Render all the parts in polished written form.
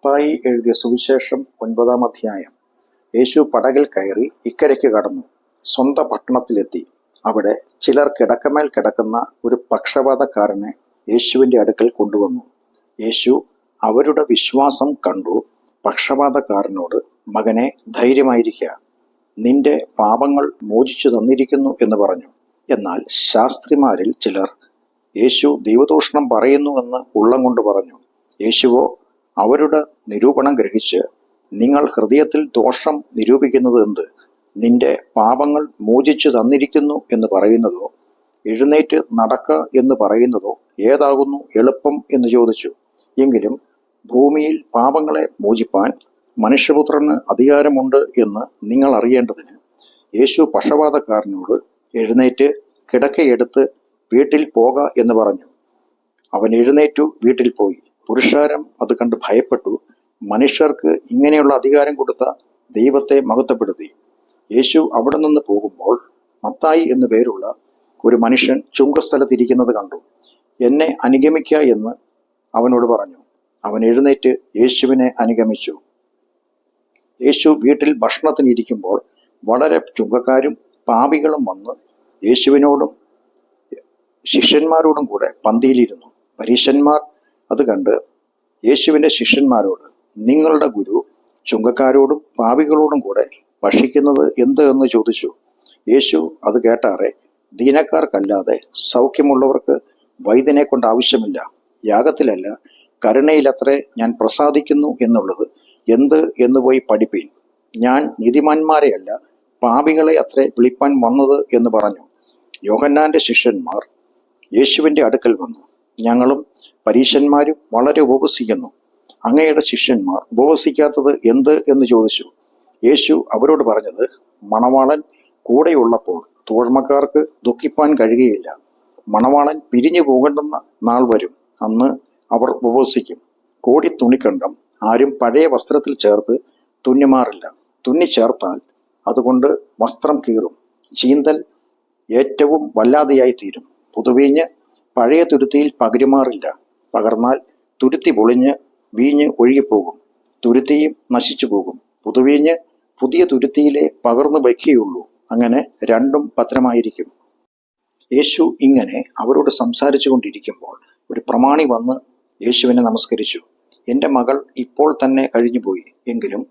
മത്തായി എഴുതിയ സുവിശേഷം 9-ാം അധ്യായം. യേശു പടകിൽ കയറി ഇക്കരയ്ക്ക് കടന്നു. സ്വന്തം പട്ടണത്തിലെത്തി. അവിടെ ചിലർ കിടക്കമേൽ കിടക്കുന്ന ഒരു പക്ഷപാതക്കാരനെ യേശുവിൻ്റെ അടുക്കൽ കൊണ്ടുവന്നു. യേശു അവരുടെ വിശ്വാസം കണ്ടു പക്ഷപാതക്കാരനോട്, മകനെ, ധൈര്യമായിരിക്കുക, നിന്റെ പാപങ്ങൾ മോചിച്ചു തന്നിരിക്കുന്നു എന്ന് പറഞ്ഞു. എന്നാൽ ശാസ്ത്രിമാരിൽ ചിലർ യേശു ദൈവദൂഷണം പറയുന്നുവെന്ന് ഉള്ളം കൊണ്ട് പറഞ്ഞു. യേശുവോ അവരുടെ നിരൂപണം ഗ്രഹിച്ച്, നിങ്ങൾ ഹൃദയത്തിൽ ദോഷം നിരൂപിക്കുന്നത് എന്ത്? നിന്റെ പാപങ്ങൾ മോചിച്ചു തന്നിരിക്കുന്നു എന്ന് പറയുന്നതോ എഴുന്നേറ്റ് നടക്ക എന്ന് പറയുന്നതോ ഏതാകുന്നു എളുപ്പം എന്ന് ചോദിച്ചു. എങ്കിലും ഭൂമിയിൽ പാപങ്ങളെ മോചിപ്പാൻ മനുഷ്യപുത്രന് അധികാരമുണ്ട് എന്ന് നിങ്ങൾ അറിയേണ്ടതിന് യേശു പക്ഷപാതക്കാരനോട്, എഴുന്നേറ്റ് കിടക്കയെടുത്ത് വീട്ടിൽ പോക എന്ന് പറഞ്ഞു. അവൻ എഴുന്നേറ്റു വീട്ടിൽ പോയി. പുരുഷാരം അത് കണ്ട് ഭയപ്പെട്ടു. മനുഷ്യർക്ക് ഇങ്ങനെയുള്ള അധികാരം കൊടുത്ത ദൈവത്തെ മഹത്വപ്പെടുത്തി. യേശു അവിടെ നിന്ന് പോകുമ്പോൾ മത്തായി എന്നു പേരുള്ള ഒരു മനുഷ്യൻ ചുങ്കസ്ഥലത്തിരിക്കുന്നത് കണ്ടു. എന്നെ അനുഗമിക്ക എന്ന് അവനോട് പറഞ്ഞു. അവൻ എഴുന്നേറ്റ് യേശുവിനെ അനുഗമിച്ചു. യേശു വീട്ടിൽ ഭക്ഷണത്തിനിരിക്കുമ്പോൾ വളരെ ചുങ്കക്കാരും പാപികളും വന്ന് യേശുവിനോടും ശിഷ്യന്മാരോടും കൂടെ പന്തിയിലിരുന്നു. പരീശന്മാർ അത് കണ്ട് യേശുവിൻ്റെ ശിഷ്യന്മാരോട്, നിങ്ങളുടെ ഗുരു ചുങ്കക്കാരോടും പാപികളോടും കൂടെ ഭക്ഷിക്കുന്നത് എന്ത് എന്ന് ചോദിച്ചു. യേശു അത് കേട്ടാറെ, ദീനക്കാർക്കല്ലാതെ സൗഖ്യമുള്ളവർക്ക് വൈദ്യനെ കൊണ്ട് ആവശ്യമില്ല. യാഗത്തിലല്ല കരുണയിലത്രേ ഞാൻ പ്രസാദിക്കുന്നു എന്നുള്ളത് എന്ത് എന്ന് പോയി പഠിപ്പീൻ. ഞാൻ നീതിമാന്മാരെയല്ല പാപികളെ അത്രേ വിളിപ്പാൻ വന്നത് എന്ന് പറഞ്ഞു. യോഹന്നാന്റെ ശിഷ്യന്മാർ യേശുവിൻ്റെ അടുക്കൽ വന്നു. ഞങ്ങളും പരീശന്മാരും വളരെ ഉപവസിക്കുന്നു. അങ്ങയുടെ ശിഷ്യന്മാർ ഉപവസിക്കാത്തത് എന്ത് എന്ന് ചോദിച്ചു. യേശു അവരോട് പറഞ്ഞത്, മണവാളൻ കൂടെയുള്ളപ്പോൾ തോഴ്മക്കാർക്ക് ദുഃഖിപ്പാൻ കഴിയുകയില്ല. മണവാളൻ പിരിഞ്ഞു പോകേണ്ടുന്ന നാൾ വരും, അന്ന് അവർ ഉപവസിക്കും. കോടി തുണിക്കണ്ടം ആരും പഴയ വസ്ത്രത്തിൽ ചേർത്ത് തുന്നിമാറില്ല. തുന്നിച്ചേർത്താൽ അതുകൊണ്ട് വസ്ത്രം കീറും, ചീന്തൽ ഏറ്റവും വല്ലാതെയായി തീരും. പുതുവീഞ്ഞ് പഴയ തുരുത്തിയിൽ പകരുമാറില്ല. പകർന്നാൽ തുരുത്തി പൊളിഞ്ഞ് വീഞ്ഞ് ഒഴുകിപ്പോകും, തുരുത്തിയും നശിച്ചു പോകും. പുതുവീഞ്ഞ് പുതിയ തുരുത്തിയിലെ പകർന്നു വയ്ക്കുകയുള്ളൂ. അങ്ങനെ രണ്ടും ഭദ്രമായിരിക്കും. യേശു ഇങ്ങനെ അവരോട് സംസാരിച്ചു കൊണ്ടിരിക്കുമ്പോൾ ഒരു പ്രമാണി വന്ന് യേശുവിനെ നമസ്കരിച്ചു. എൻ്റെ മകൾ ഇപ്പോൾ തന്നെ കഴിഞ്ഞുപോയി, എങ്കിലും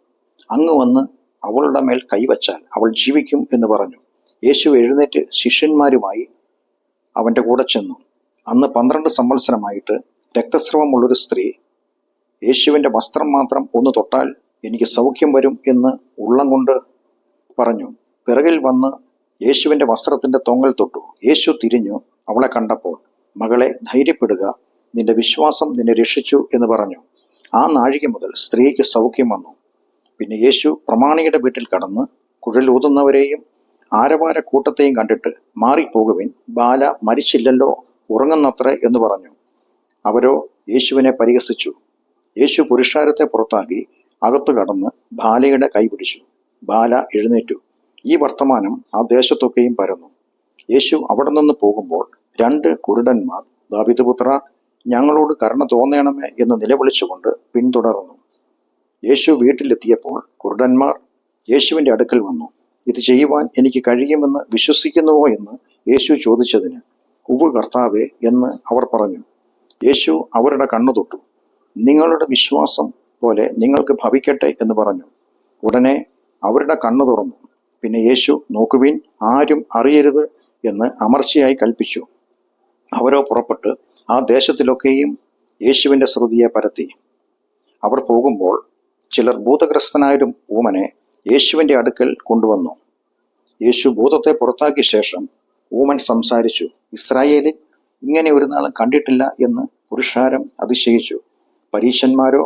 അങ്ങ് വന്ന് അവളുടെ മേൽ കൈവച്ചാൽ അവൾ ജീവിക്കും എന്ന് പറഞ്ഞു. യേശു എഴുന്നേറ്റ് ശിഷ്യന്മാരുമായി അവൻ്റെ കൂടെ ചെന്നു. അന്ന് 12 സംവത്സരമായിട്ട് രക്തസ്രവമുള്ളൊരു സ്ത്രീ യേശുവിൻ്റെ വസ്ത്രം മാത്രം ഒന്ന് തൊട്ടാൽ എനിക്ക് സൗഖ്യം വരും എന്ന് ഉള്ളം കൊണ്ട് പറഞ്ഞു. പിറകിൽ വന്ന് യേശുവിൻ്റെ വസ്ത്രത്തിൻ്റെ തൊങ്ങൽ തൊട്ടു. യേശു തിരിഞ്ഞു അവളെ കണ്ടപ്പോൾ, മകളെ, ധൈര്യപ്പെടുക, നിന്റെ വിശ്വാസം നിന്നെ രക്ഷിച്ചു എന്ന് പറഞ്ഞു. ആ നാഴിക മുതൽ സ്ത്രീക്ക് സൗഖ്യം വന്നു. പിന്നെ യേശു പ്രമാണിയുടെ വീട്ടിൽ കടന്ന് കുഴലൂതുന്നവരെയും ആരവാര കൂട്ടത്തെയും കണ്ടിട്ട്, മാറിപ്പോകുവിൻ, ബാല മരിച്ചില്ലല്ലോ, ഉറങ്ങുന്നത്രേ എന്ന് പറഞ്ഞു. അവരോ യേശുവിനെ പരിഹസിച്ചു. യേശു പുരുഷാരത്തെ പുറത്താക്കി അകത്തു കടന്ന് ബാലയുടെ കൈ പിടിച്ചു. ബാല എഴുന്നേറ്റു. ഈ വർത്തമാനം ആ ദേശത്തൊക്കെയും പരന്നു. യേശു അവിടെ നിന്ന് പോകുമ്പോൾ 2 കുരുടന്മാർ, ദാവീദ് പുത്ര, ഞങ്ങളോട് കരുണ തോന്നണമേ എന്ന് നിലവിളിച്ചുകൊണ്ട് പിന്തുടർന്നു. യേശു വീട്ടിലെത്തിയപ്പോൾ കുരുടന്മാർ യേശുവിൻ്റെ അടുക്കൽ വന്നു. ഇത് ചെയ്യുവാൻ എനിക്ക് കഴിയുമെന്ന് വിശ്വസിക്കുന്നുവോ എന്ന് യേശു ചോദിച്ചതിന്, ഉവ്വ് കർത്താവേ എന്ന് അവർ പറഞ്ഞു. യേശു അവരുടെ കണ്ണു തൊട്ടു. നിങ്ങളുടെ വിശ്വാസം പോലെ നിങ്ങൾക്ക് ഭവിക്കട്ടെ എന്ന് പറഞ്ഞു. ഉടനെ അവരുടെ കണ്ണു തുറന്നു. പിന്നെ യേശു, നോക്കുവിൻ, ആരും അറിയരുത് എന്ന് അമർച്ചയായി കൽപ്പിച്ചു. അവരോ പുറപ്പെട്ട് ആ ദേശത്തിലൊക്കെയും യേശുവിൻ്റെ ശ്രുതിയെ പരത്തി. അവർ പോകുമ്പോൾ ചിലർ ഭൂതഗ്രസ്തനായൊരു ഊമനെ യേശുവിൻ്റെ അടുക്കൽ കൊണ്ടുവന്നു. യേശു ഭൂതത്തെ പുറത്താക്കിയ ശേഷം ഊമൻ സംസാരിച്ചു. ഇസ്രായേലിൽ ഇങ്ങനെ ഒരു നാളും കണ്ടിട്ടില്ല എന്ന് പുരുഷാരം അതിശയിച്ചു. പരീശന്മാരോ,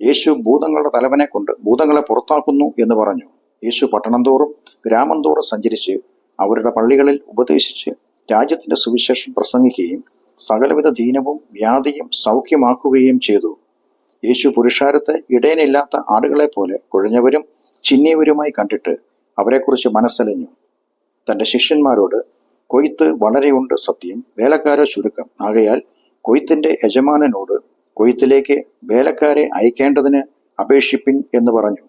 യേശു ഭൂതങ്ങളുടെ തലവനെ കൊണ്ട് ഭൂതങ്ങളെ പുറത്താക്കുന്നു എന്ന് പറഞ്ഞു. യേശു പട്ടണം തോറും ഗ്രാമം തോറും സഞ്ചരിച്ച് അവരുടെ പള്ളികളിൽ ഉപദേശിച്ച് രാജ്യത്തിൻ്റെ സുവിശേഷം പ്രസംഗിക്കുകയും സകലവിധ ദീനവും വ്യാധിയും സൗഖ്യമാക്കുകയും ചെയ്തു. യേശു പുരുഷാരത്തെ ഇടയനില്ലാത്ത ആടുകളെ പോലെ കുഴഞ്ഞവരും ചിന്നിയവരുമായി കണ്ടിട്ട് അവരെക്കുറിച്ച് മനസ്സലിഞ്ഞു. തൻ്റെ ശിഷ്യന്മാരോട്, കൊയ്ത്ത് വളരെയുണ്ട്, സത്യം വേലക്കാരോ ചുരുക്കം. ആകയാൽ കൊയ്ത്തിൻ്റെ യജമാനനോട് കൊയ്ത്തിലേക്ക് വേലക്കാരെ അയക്കേണ്ടതിന് അപേക്ഷിപ്പിൻ എന്ന് പറഞ്ഞു.